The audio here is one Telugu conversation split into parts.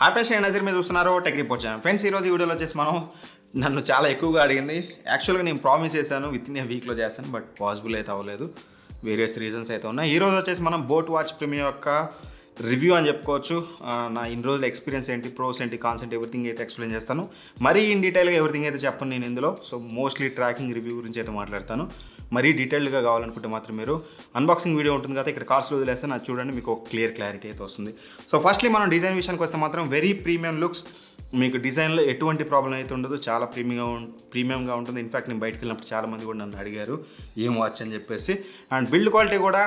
హాయ్ ఫ్రెండ్స్, నేను నజీర్ మీద చూస్తున్నారు టెక్ రిపోర్ట్ ఛానల్. ఫ్రెండ్స్, ఈరోజు ఈ వీడియోలో వచ్చేసి మనం నన్ను చాలా ఎక్కువగా అడిగింది. యాక్చువల్గా నేను ప్రామిస్ చేశాను విత్ ఇన్ ఏ వీక్లో చేస్తాను, బట్ పాసిబుల్ అయితే అవ్వలేదు. వేరియస్ రీజన్స్ అయితే ఉన్నాయి. ఈరోజు వచ్చేసి మనం బోట్ వాచ్ ప్రీమియం యొక్క రివ్యూ అని చెప్పుకోవచ్చు. నా ఇన్ని రోజుల ఎక్స్పీరియన్స్ ఏంటి, ప్రోస్ ఏంటి, కాన్స్ ఏంటి, ఎవ్రీథింగ్ అయితే ఎక్స్ప్లెయిన్ చేస్తాను. మరీ ఇన్ డీటెయిల్గా ఎవ్రీథింగ్ అయితే చెప్పను నేను ఇందులో. సో మోస్ట్లీ ట్రాకింగ్ రివ్యూ గురించి అయితే మాట్లాడతాను. మరీ డీటెయిల్గా కావాలనుకుంటే మాత్రం మీరు అన్బాక్సింగ్ వీడియో ఉంటుంది కదా, ఇక్కడ కార్డ్స్లో వదిలేస్తాను, అది చూడండి, మీకు ఒక క్లారిటీ అయితే వస్తుంది. సో ఫస్ట్లీ మనం డిజైన్ విషయానికి వస్తే మాత్రం వెరీ ప్రీమియం లుక్స్. మీకు డిజైన్లో ఎటువంటి ప్రాబ్లం అయితే ఉండదు, చాలా ప్రీమియంగా ఉంటుంది. ఇన్ఫ్యాక్ట్ నేను బయటకు వెళ్ళినప్పుడు చాలామంది కూడా నన్ను అడిగారు ఏం వాచ్ అని చెప్పేసి. అండ్ బిల్డ్ క్వాలిటీ కూడా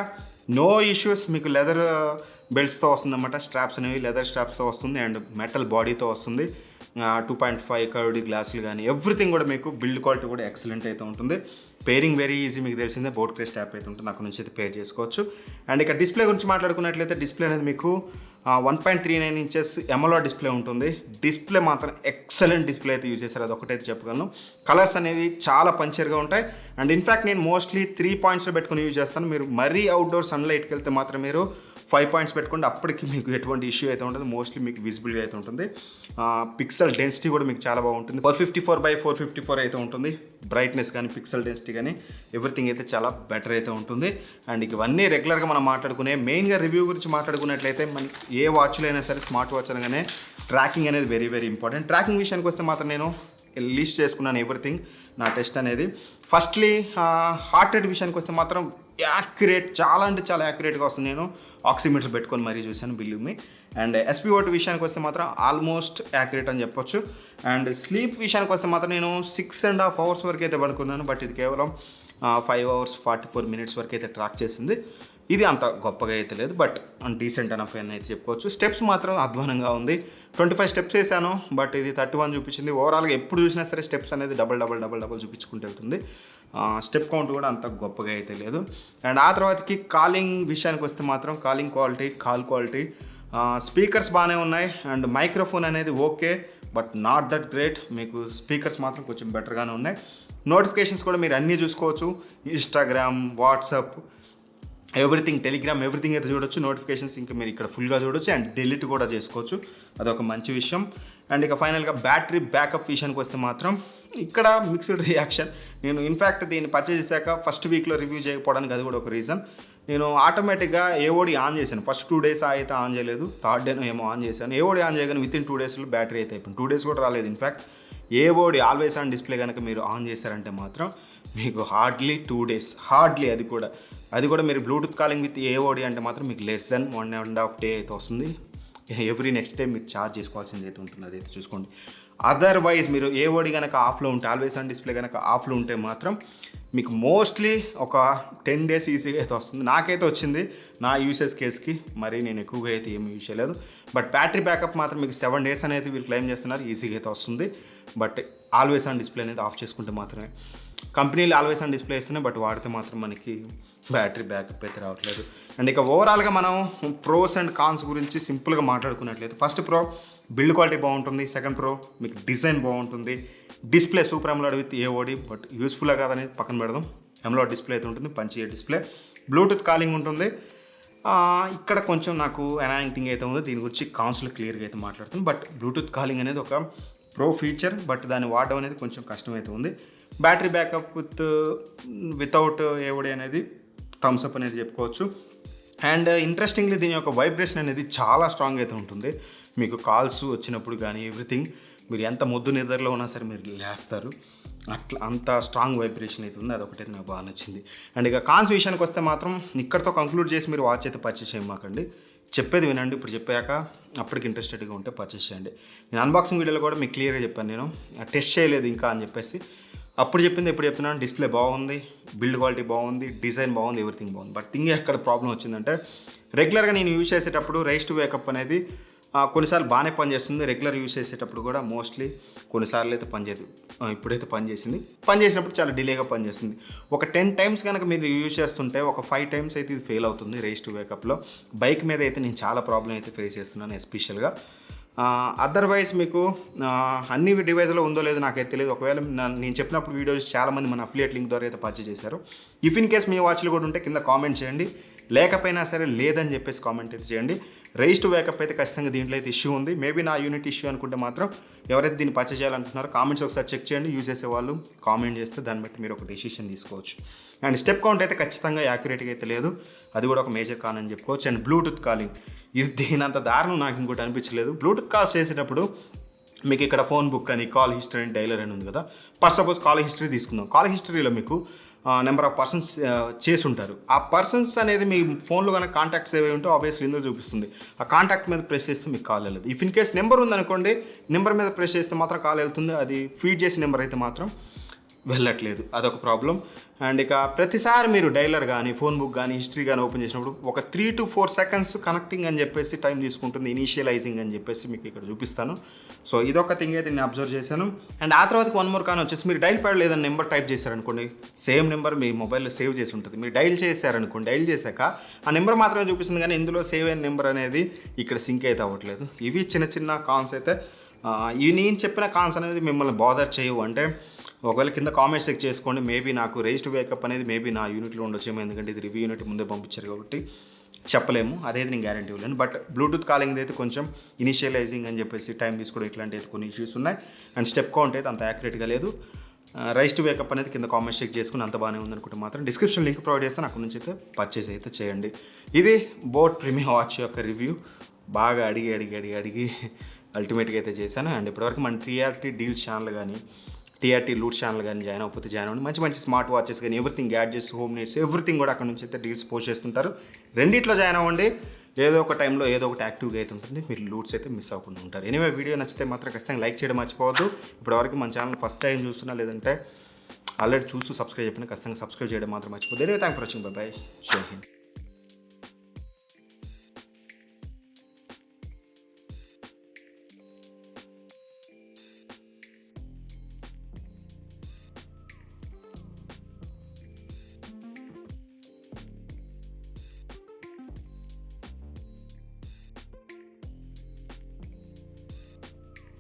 నో ఇష్యూస్. మీకు లెదర్ బెల్ట్స్తో వస్తుంది అన్నమాట. స్ట్రాప్స్ అనేవి లెదర్ స్ట్రాప్స్తో వస్తుంది అండ్ మెటల్ బాడీతో వస్తుంది. 2.5 కర్వ్డ్ గ్లాసులు కానీ ఎవ్రీథింగ్ కూడా మీకు బిల్డ్ క్వాలిటీ కూడా ఎక్సలెంట్ అయితే ఉంటుంది. పేరింగ్ వెరీ ఈజీ, మీకు తెలిసిందే బోట్ క్రేస్ ట్యాప్ అయితే ఉంటుంది, అక్కడ నుంచి అయితే పేర్ చేసుకోవచ్చు. అండ్ ఇక డిస్ప్లే గురించి మాట్లాడుకున్నట్లయితే డిస్ప్లే అనేది మీకు 1.39 ఇంచెస్ AMOLED డిస్ప్లే ఉంటుంది. డిస్ప్లే మాత్రం ఎక్సలెంట్ డిస్ప్లే అయితే యూజ్ చేశారు, అది ఒకటైతే చెప్పగలను. కలర్స్ అనేవి చాలా పంచర్గా ఉంటాయి. అండ్ ఇన్ఫ్యాక్ట్ నేను మోస్ట్లీ 3 పాయింట్స్లో పెట్టుకుని యూజ్ చేస్తాను. మీరు మరీ అవుట్డోర్ సన్లైట్కి వెళ్తే మాత్రం మీరు 5 పాయింట్స్ పెట్టుకోండి, అప్పటికి మీకు ఎటువంటి ఇష్యూ అయితే ఉంటుంది. మోస్ట్లీ మీకు విజిబుల్గా అయితే ఉంటుంది. పిక్సెల్ డెన్సిటీ కూడా మీకు చాలా బాగుంటుంది. 454x454 అయితే ఉంటుంది. బ్రైట్నెస్ కానీ పిక్సెల్ డెన్సిటీ కానీ ఎవ్రీథింగ్ అయితే చాలా బెటర్ అయితే ఉంటుంది. అండ్ ఇవన్నీ రెగ్యులర్గా మనం మాట్లాడుకునే మెయిన్గా రివ్యూ గురించి మాట్లాడుకున్నట్లయితే మనకి ఏ వాచ్లో అయినా సరే, స్మార్ట్ వాచ్ అనగానే ట్రాకింగ్ అనేది వెరీ వెరీ ఇంపార్టెంట్. ట్రాకింగ్ విషయానికి వస్తే మాత్రం నేను లిస్ట్ చేసుకున్నాను ఎవ్రీథింగ్, నా టెస్ట్ అనేది. ఫస్ట్లీ హార్ట్ రేట్ విషయానికి వస్తే మాత్రం యాక్యురేట్, చాలా అంటే చాలా యాక్యురేట్గా వస్తుంది. నేను ఆక్సిమీటర్ పెట్టుకొని మరీ చూశాను, బిలీవ్ మీ. అండ్ SpO2 విషయానికి వస్తే మాత్రం ఆల్మోస్ట్ యాక్యురేట్ అని చెప్పొచ్చు. అండ్ స్లీప్ విషయానికి వస్తే మాత్రం నేను 6.5 అవర్స్ వరకు అయితే పడుకున్నాను, బట్ ఇది కేవలం 5 hours 44 minutes వరకు అయితే ట్రాక్ చేసింది. ఇది అంత గొప్పగా అయితే లేదు, బట్ డీసెంట్ అనఫ్ అని అయితే చెప్పుకోవచ్చు. స్టెప్స్ మాత్రం అధ్వానంగా ఉంది. 25 స్టెప్స్ వేసాను, బట్ ఇది 31 చూపించింది. ఓవరాల్గా ఎప్పుడు చూసినా సరే స్టెప్స్ అనేది డబల్ చూపించుకుంటూ వెళ్తుంది. స్టెప్ కౌంట్ కూడా అంత గొప్పగా అయితే లేదు. అండ్ ఆ తర్వాతకి కాలింగ్ విషయానికి వస్తే మాత్రం calling quality, call quality, speakers బాగానే ఉన్నాయి. అండ్ మైక్రోఫోన్ అనేది okay, but not that great. మీకు స్పీకర్స్ మాత్రం కొంచెం బెటర్గానే ఉన్నాయి. నోటిఫికేషన్స్ కూడా మీరు అన్నీ చూసుకోవచ్చు. Instagram, WhatsApp, everything, Telegram, everything అయితే చూడొచ్చు. నోటిఫికేషన్స్ ఇంకా మీరు ఇక్కడ ఫుల్గా చూడొచ్చు అండ్ డిలీట్ కూడా చేసుకోవచ్చు, అదొక మంచి విషయం. అండ్ ఇక ఫైనల్గా బ్యాటరీ బ్యాకప్ విషయానికి వస్తే మాత్రం ఇక్కడ మిక్స్డ్ రియాక్షన్. నేను ఇన్ఫ్యాక్ట్ దీన్ని పర్చేజ్ చేశాక ఫస్ట్ వీక్లో రివ్యూ చేయకపోవడానికి అది కూడా ఒక రీజన్. నేను ఆటోమేటిక్గా ఏఓడి ఆన్ చేశాను. ఫస్ట్ 2 days అయితే ఆన్ చేయలేదు, 3rd day ఏమో ఆన్ చేశాను. ఏఓడి ఆన్ చేయగానే విత్ ఇన్ 2 daysలో బ్యాటరీ అయితే అయిపోయింది. 2 days కూడా రాలేదు. In fact AOD always on display కనుక మీరు ఆన్ చేశారంటే మాత్రం మీకు హార్డ్లీ 2 days, హార్డ్లీ అది కూడా మీరు బ్లూటూత్ కాలింగ్ విత్ ఏఓడి అంటే మాత్రం మీకు లెస్ దెన్ 1.5 day అయితే వస్తుంది. ఎవ్రీ నెక్స్ట్ డే మీరు ఛార్జ్ చేసుకోవాల్సింది అయితే ఉంటుంది, అదైతే చూసుకోండి. అదర్వైజ్ మీరు ఏఓడి కనుక ఆఫ్లో ఉంటే, ఆల్వేస్ ఆన్ డిస్ప్లే కనుక ఆఫ్లో ఉంటే మాత్రం మీకు మోస్ట్లీ ఒక 10 days ఈజీగా అయితే వస్తుంది. నాకైతే వచ్చింది నా యూసేజ్ కేస్కి. మరి నేను ఎక్కువగా అయితే ఏమి యూజ్ చేయలేదు. బట్ బ్యాటరీ బ్యాకప్ మాత్రం మీకు 7 days అనేది వీళ్ళు క్లెయిమ్ చేస్తున్నారు, ఈజీగా అయితే వస్తుంది. బట్ ఆల్వేస్ ఆన్ డిస్ప్లే అనేది ఆఫ్ చేసుకుంటే మాత్రమే. కంపెనీలు ఆల్వేస్ ఆన్ డిస్ప్లే ఇస్తున్నాయి, బట్ వాడితే మాత్రం మనకి బ్యాటరీ బ్యాకప్ అయితే రావట్లేదు. అండ్ ఇక ఓవరాల్గా మనం ప్రోస్ అండ్ కాన్స్ గురించి సింపుల్గా మాట్లాడుకున్నట్లయితే, ఫస్ట్ ప్రో బిల్డ్ క్వాలిటీ బాగుంటుంది. సెకండ్ ప్రో మీకు డిజైన్ బాగుంటుంది. Display super AMOLED with AOD, but యూస్ఫుల్గా కాదనేది పక్కన పెడదాం. AMOLED డిస్ప్లే అయితే ఉంటుంది, పంచి డిస్ప్లే. బ్లూటూత్ కాలింగ్ ఉంటుంది. ఇక్కడ కొంచెం నాకు ఎనాయింగ్ థింగ్ అయితే ఉందో, దీని గురించి కాన్స్లో క్లియర్గా అయితే మాట్లాడుతుంది. బట్ బ్లూటూత్ కాలింగ్ అనేది ఒక ప్రో ఫీచర్, బట్ దాన్ని వాడడం అనేది కొంచెం కష్టమైతే ఉంది. బ్యాటరీ బ్యాకప్ వితౌట్ ఏఓడి అనేది థమ్స్ అప్ అనేది చెప్పుకోవచ్చు. అండ్ ఇంట్రెస్టింగ్లీ దీని యొక్క వైబ్రేషన్ అనేది చాలా స్ట్రాంగ్ అయితే ఉంటుంది. మీకు కాల్స్ వచ్చినప్పుడు కానీ ఎవ్రీథింగ్, మీరు ఎంత మొద్దు నిద్రలో ఉన్నా సరే మీరు లేస్తారు, అట్లా అంత స్ట్రాంగ్ వైబ్రేషన్ అయితే ఉంది. అదొకటి నాకు బాగా నచ్చింది. అండ్ ఇక కాన్స్ విషయానికి వస్తే మాత్రం ఇక్కడతో కంక్లూడ్ చేసి మీరు వాచ్ అయితే పర్చేస్ చేయమాకండి. చెప్పేది వినండి. ఇప్పుడు చెప్పాక అప్పటికి ఇంట్రెస్టెడ్గా ఉంటే పర్చేస్ చేయండి. నేను అన్బాక్సింగ్ వీడియోలో కూడా మీకు క్లియర్గా చెప్పాను, నేను టెస్ట్ చేయలేదు ఇంకా అని చెప్పేసి. అప్పుడు చెప్పింది ఇప్పుడు చెప్తున్నాను. డిస్ప్లే బాగుంది, బిల్డ్ క్వాలిటీ బాగుంది, డిజైన్ బాగుంది, ఎవ్రీథింగ్ బాగుంది. బట్ థింగ్ ఎక్కడ ప్రాబ్లం వచ్చిందంటే, రెగ్యులర్గా నేను యూజ్ చేసేటప్పుడు రైస్ టు వేకప్ అనేది కొన్నిసార్లు బాగానే పనిచేస్తుంది. రెగ్యులర్ యూజ్ చేసేటప్పుడు కూడా మోస్ట్లీ కొన్నిసార్లు అయితే పనిచేయదు. ఇప్పుడైతే పనిచేసినప్పుడు చాలా డిలేగా పనిచేస్తుంది. ఒక 10 times కనుక మీరు యూజ్ చేస్తుంటే ఒక 5 times అయితే ఇది ఫెయిల్ అవుతుంది రైస్ టు వేకప్లో. బైక్ మీద అయితే నేను చాలా ప్రాబ్లం అయితే ఫేస్ చేస్తున్నాను ఎస్పెషల్గా. అదర్వైజ్ మీకు అన్ని డివైజ్లో ఉందో లేదో నాకైతే తెలియదు. ఒకవేళ నేను చెప్పినప్పుడు వీడియోస్ చాలామంది మన అఫిలియేట్ లింక్ ద్వారా అయితే పర్చేస్ చేశారు. ఇఫ్ ఇన్ కేస్ మీ వాచ్లు కూడా ఉంటే కింద కామెంట్ చేయండి. లేకపోయినా సరే లేదని చెప్పేసి కామెంట్ అయితే చేయండి. రైస్ టు వేకప్ అయితే ఖచ్చితంగా దీంట్లో అయితే ఇష్యూ ఉంది. మేబీ నా యూనిట్ ఇష్యూ అనుకుంటే మాత్రం ఎవరైతే దీన్ని పర్చేస్ చేయాలనుకుంటున్నారో కామెంట్స్ ఒకసారి చెక్ చేయండి. యూజ్ చేసే వాళ్ళు కామెంట్ చేస్తే దాన్ని బట్టి మీరు ఒక డెసిషన్ తీసుకోవచ్చు. అండ్ స్టెప్ కౌంట్ అయితే ఖచ్చితంగా యాక్యురేట్గా అయితే లేదు, అది కూడా ఒక మేజర్ కాన్ అని చెప్పుకోవచ్చు. అండ్ బ్లూటూత్ కాలింగ్, ఇది దీనంత దారుణం నాకు ఇంకోటి అనిపించలేదు. బ్లూటూత్ కాల్స్ చేసేటప్పుడు మీకు ఇక్కడ ఫోన్ బుక్ అని, కాల్ హిస్టరీ అని, డైలర్ అని ఉంది కదా. ఫర్ సపోజ్ కాల్ హిస్టరీ తీసుకుందాం. కాల్ హిస్టరీలో మీకు నెంబర్ ఆఫ్ పర్సన్స్ చేసి ఉంటారు. ఆ పర్సన్స్ అనేది మీ ఫోన్లో కనుక కాంటాక్ట్స్ ఏవి ఉంటే ఆబ్వియస్లీ ఇందులో చూపిస్తుంది. ఆ కాంటాక్ట్ మీద ప్రెస్ చేస్తే మీకు కాల్ వెళ్ళదు. ఇఫ్ ఇన్ కేస్ నెంబర్ ఉందనుకోండి, నెంబర్ మీద ప్రెస్ చేస్తే మాత్రం కాల్ వెళ్తుంది. అది ఫీడ్ చేసిన నెంబర్ అయితే మాత్రం వెళ్ళట్లేదు, అదొక ప్రాబ్లం. అండ్ ఇక ప్రతిసారి మీరు డైలర్ కానీ, ఫోన్ బుక్ కానీ, హిస్టరీ కానీ ఓపెన్ చేసినప్పుడు ఒక 3 to 4 seconds కనెక్టింగ్ అని చెప్పేసి టైం తీసుకుంటుంది, ఇనీషియలైజింగ్ అని చెప్పేసి మీకు ఇక్కడ చూపిస్తాను. సో ఇదొక థింగ్ అయితే నేను అబ్జర్వ్ చేశాను. అండ్ ఆ తర్వాత 1 more కానీ వచ్చేసి మీరు డైల్ ప్యాడ్ లేదని నెంబర్ టైప్ చేశారనుకోండి, సేమ్ నెంబర్ మీ మొబైల్లో సేవ్ చేసి ఉంటుంది. మీరు డైల్ చేశారనుకోండి, డైల్ చేశాక ఆ నెంబర్ మాత్రమే చూపిస్తుంది, కానీ ఇందులో సేవ్ అయిన నెంబర్ అనేది ఇక్కడ సింక్ అయితే అవ్వట్లేదు. ఇవి చిన్న చిన్న కాన్స్ అయితే. ఇవి నేను చెప్పిన కాన్స్ అనేది మిమ్మల్ని బాదర్ చేయవు అంటే ఒకవేళ కింద కామెంట్స్ చెక్ చేసుకోండి. మేబీ నాకు రైస్ టు వేకప్ అనేది మేబీ నా యూనిట్లో ఉండొచ్చేమో, ఎందుకంటే ఇది రివ్యూ యూనిట్ ముందే పంపించారు కాబట్టి చెప్పలేము, అదేది నేను గ్యారంటీ ఇవ్వలేను. బట్ బ్లూటూత్ కాలింగ్ అయితే కొంచెం ఇనిషియలైజింగ్ అని చెప్పేసి టైం తీసుకోవడం ఇట్లాంటి అయితే కొన్ని ఇష్యూస్ ఉన్నాయి. అండ్ స్టెప్ కౌంట్ అయితే అంత యాక్యురేట్గా లేదు. రైస్ టు వేకప్ అనేది కింద కామెంట్స్ చెక్ చేసుకుని అంత బాగానే ఉందనుకుంటే మాత్రం డిస్క్రిప్షన్ లింక్ ప్రొవైడ్ చేస్తాను, అక్కడ నుంచి అయితే పర్చేస్ అయితే చేయండి. ఇది బోట్ ప్రీమియం వాచ్ యొక్క రివ్యూ. బాగా అడిగి అల్టిమేట్గా అయితే చేశాను. అండ్ ఇప్పటివరకు మన టీఆర్టీ డీల్స్ ఛానల్ కానీ, టీఆర్టీ లూట్ ఛానల్ కానీ జాయిన్ అవ్వకపోతే జాయిన్ అవ్వండి. మంచి స్మార్ట్ వాచెస్ కానీ, everything, gadgets, home needs, everything కూడా అక్కడ నుంచి అయితే డీల్స్ పోస్ట్ చేస్తుంటారు. రెండిట్లో జాయిన్ అవ్వండి. ఏదో ఒక టైంలో ఏదో ఒకటి యాక్టివ్గా అయితే ఉంటుంది, మీరు లూట్స్ అయితే మిస్ అవ్వకుండా ఉంటారు. ఎనీవే వీడియో నచ్చితే మాత్రం ఖచ్చితంగా లైక్ చేయడం మర్చిపోవద్దు. ఇప్పటివరకు మన ఛానల్ ఫస్ట్ టైం చూస్తున్నా, లేదంటే ఆల్రెడీ చూస్తూ సబ్స్క్రైబ్ చెప్పిన ఖచ్చితంగా సబ్స్క్రైబ్ చేయడం మాత్రం మర్చిపోద్దు. Anyway thank for watching. Bye bye. జై హింద్.